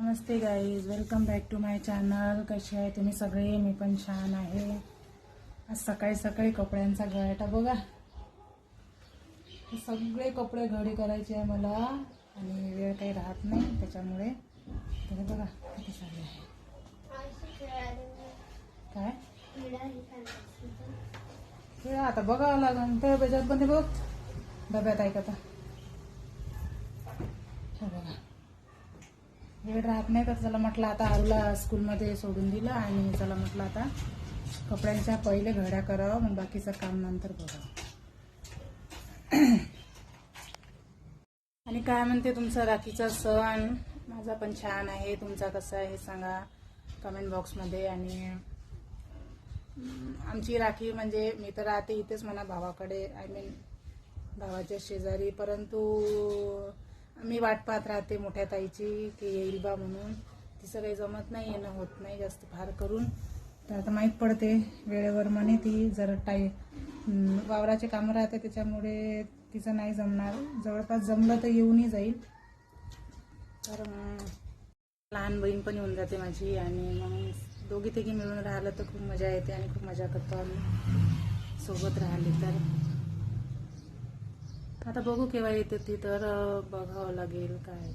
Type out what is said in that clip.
Namaste guys, welcome back to my channel. कसे आहे तुम्ही सगळे? मी पण छान आहे. आज सकाळी सकाळी कपड्यांचा गळाटा बघा. सगळे कपडे घडी करायचे आहे मला आणि वेळ काही राहत नाही त्याच्यामुळे. तर बघा किती सारे आहे. काय खेळ आता बघावं लागेल. त्या बेजात पण ते बघ डब्यात ऐकता बघा. वेळ राहत नाही तर चला म्हटलं आता आरूला स्कूलमध्ये सोडून दिलं आणि चला म्हटलं आता कपड्यांच्या पहिले घड्या करावं, मग बाकीचं काम नंतर बघावं. आणि काय म्हणते तुमचा राखीचा सण? माझा पण छान आहे. तुमचा कसा आहे सांगा कमेंट बॉक्समध्ये. आणि आमची राखी म्हणजे मी तर राहते इथेच म्हणा भावाकडे, आय मीन भावाच्या शेजारी, परंतु मी वाट पाहत राहते मोठ्या ताईची की येईल बा म्हणून. तिचं काही जमत नाही, येणं होत नाही जास्त फार करून. तर आता माहीत पडते वेळेवर म्हणे ती जर वावराचे कामं राहते त्याच्यामुळे तिचं नाही जमणार. जवळपास जमलं तर येऊनही जाईल. तर लहान बहीण पण येऊन जाते माझी आणि मग दोघी तिघी मिळून राहिलं तर खूप मजा येते आणि खूप मजा करतो आम्ही सोबत राहिली तर. आता बघू केव्हा येते ती, तर बघावं लागेल काय.